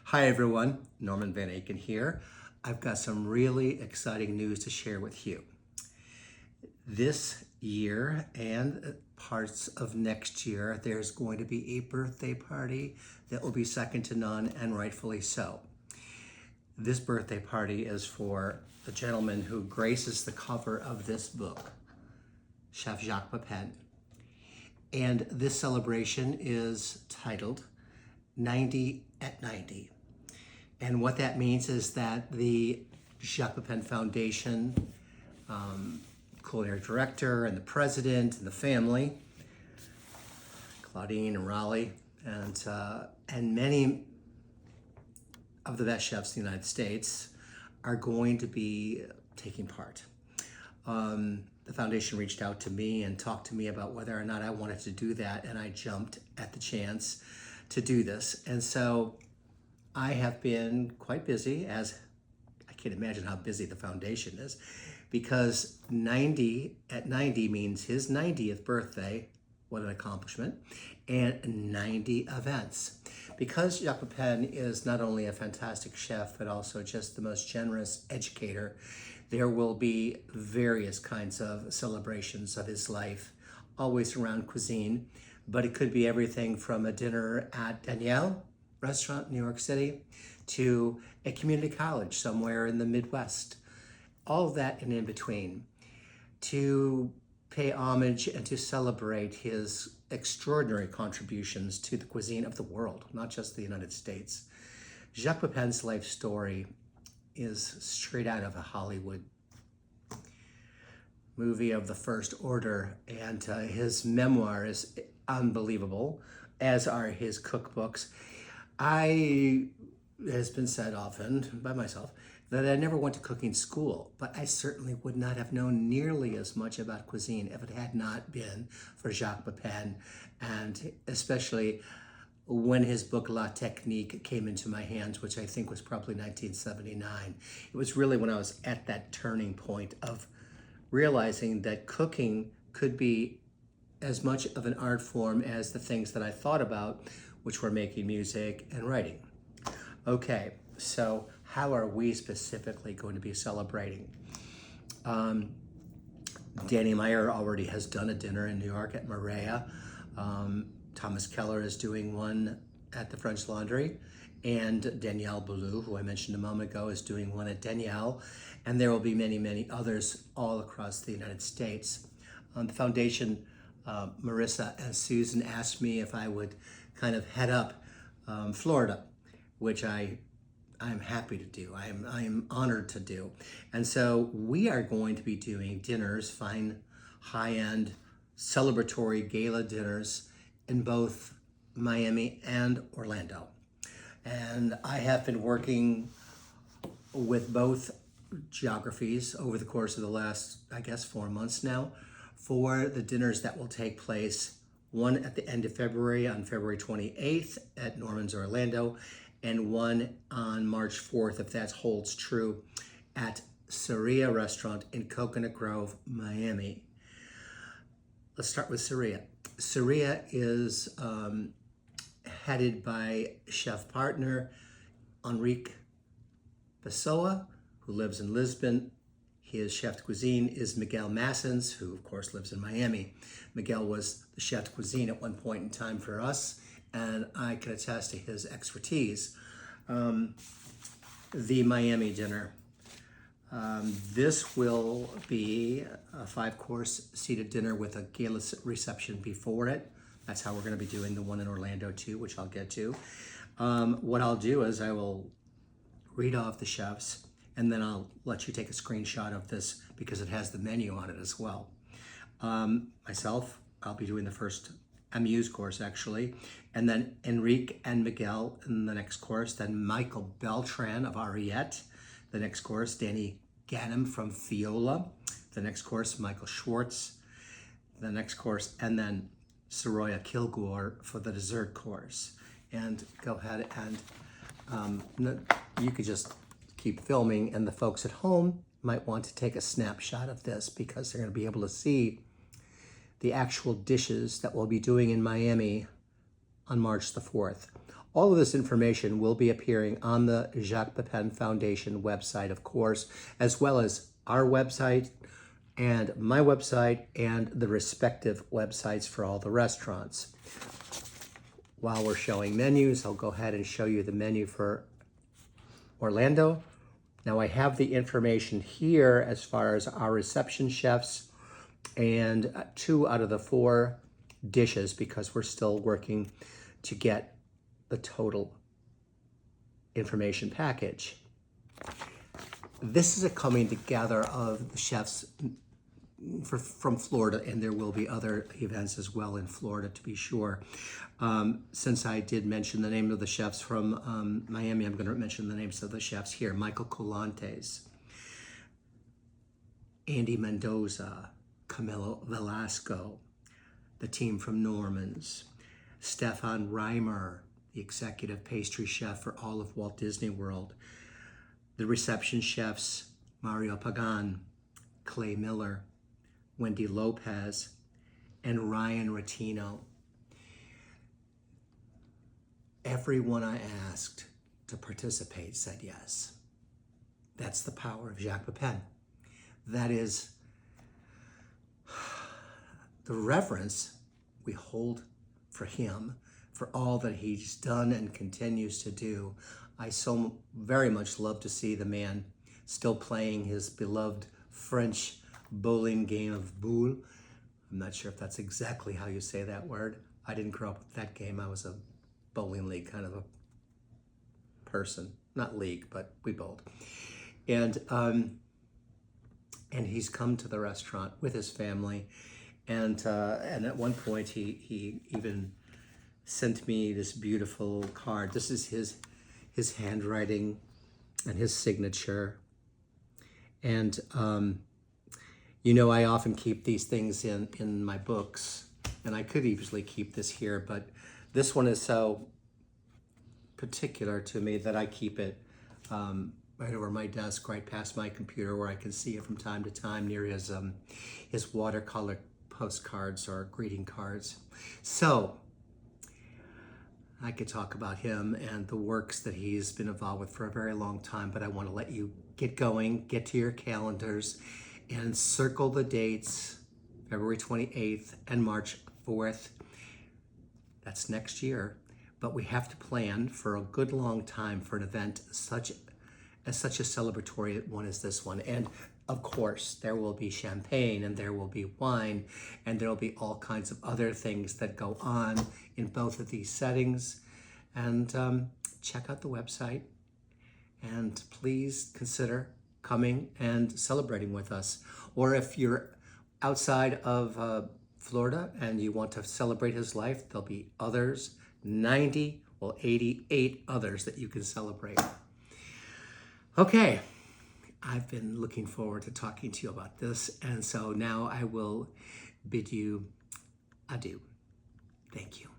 Hi everyone, Norman Van Aken here. I've got some really exciting news to share with you. This year and parts of next year, there's going to be a birthday party that will be second to none, and rightfully so. This birthday party is for the gentleman who graces the cover of this book, Chef Jacques Pepin. And this celebration is titled 90 at 90. And what that means is that the Jacques Pepin Foundation, culinary director and the president and the family, Claudine and Raleigh, and many of the best chefs in the United States are going to be taking part. The foundation reached out to me and talked to me about whether or not I wanted to do that, and I jumped at the chance to do this. And so I have been quite busy, as I can't imagine how busy the foundation is, because 90 at 90 means his 90th birthday, what an accomplishment, and 90 events. Because Jacques Pepin is not only a fantastic chef, but also just the most generous educator, there will be various kinds of celebrations of his life, always around cuisine, but it could be everything from a dinner at Danielle restaurant in New York City to a community college somewhere in the Midwest, all of that and in between, to pay homage and to celebrate his extraordinary contributions to the cuisine of the world, not just the United States. Jacques Pepin's life story is straight out of a Hollywood movie of the first order, and his memoir is unbelievable, as are his cookbooks. It has been said often by myself that I never went to cooking school, but I certainly would not have known nearly as much about cuisine if it had not been for Jacques Pepin, and especially when his book La Technique came into my hands, which I think was probably 1979. It was really when I was at that turning point of realizing that cooking could be as much of an art form as the things that I thought about, which were making music and writing. Okay, so how are we specifically going to be celebrating? Danny Meyer already has done a dinner in New York at Maria. Thomas Keller is doing one at the French Laundry, and Danielle Boulou, who I mentioned a moment ago, is doing one at Danielle, and there will be many, many others all across the United States. The foundation, Marissa and Susan asked me if I would kind of head up Florida, which I'm happy to do. I am honored to do. And so we are going to be doing dinners, fine, high-end, celebratory gala dinners in both Miami and Orlando. And I have been working with both geographies over the course of the last, 4 months now, for the dinners that will take place, one at the end of February on February 28th at Norman's Orlando, and one on March 4th, if that holds true, at Saria Restaurant in Coconut Grove, Miami. Let's start with Saria. Saria is headed by chef partner Enrique Pessoa, who lives in Lisbon. His chef de cuisine is Miguel Massens, who of course lives in Miami. Miguel was the chef de cuisine at one point in time for us, and I can attest to his expertise. The Miami dinner. This will be a 5-course seated dinner with a gala reception before it. That's how we're going to be doing the one in Orlando too, which I'll get to. What I'll do is I will read off the chefs, and then I'll let you take a screenshot of this because it has the menu on it as well. Myself, I'll be doing the first Amuse course actually, and then Enrique and Miguel in the next course, then Michael Beltran of Ariette, the next course, Danny Ganem from Fiola, the next course, Michael Schwartz, the next course, and then Soroya Kilgore for the dessert course. And go ahead and you could just keep filming, and the folks at home might want to take a snapshot of this because they're going to be able to see the actual dishes that we'll be doing in Miami on March the 4th. All of this information will be appearing on the Jacques Pepin Foundation website, of course, as well as our website and my website and the respective websites for all the restaurants. While we're showing menus, I'll go ahead and show you the menu for Orlando. Now I have the information here as far as our reception chefs and 2 out of the 4 dishes, because we're still working to get the total information package. This is a coming together of the chefs from Florida, and there will be other events as well in Florida, to be sure. Since I did mention the name of the chefs from Miami, I'm going to mention the names of the chefs here. Michael Colantes, Andy Mendoza, Camilo Velasco, the team from Norman's, Stefan Reimer, the executive pastry chef for all of Walt Disney World, the reception chefs, Mario Pagan, Clay Miller, Wendy Lopez, and Ryan Ratino. Everyone I asked to participate said yes. That's the power of Jacques Pepin. That is the reverence we hold for him, for all that he's done and continues to do. I so very much love to see the man still playing his beloved French bowling game of boule. I'm not sure if that's exactly how you say that word. I didn't grow up with that game. I was a bowling league kind of a person. Not league, but we bowled. And he's come to the restaurant with his family. And at one point he even sent me this beautiful card. This is his handwriting and his signature. And I often keep these things in my books, and I could easily keep this here, but this one is so particular to me that I keep it right over my desk, right past my computer, where I can see it from time to time near his watercolor postcards or greeting cards. So I could talk about him and the works that he's been involved with for a very long time, but I want to let you get going, get to your calendars, and circle the dates, February 28th and March 4th. That's next year, but we have to plan for a good long time for an event such a celebratory one as this one. And of course, there will be champagne, and there will be wine, and there will be all kinds of other things that go on in both of these settings. And check out the website, and please consider coming and celebrating with us. Or if you're outside of Florida and you want to celebrate his life, there'll be others, 88 others that you can celebrate. Okay, I've been looking forward to talking to you about this, and so now I will bid you adieu. Thank you.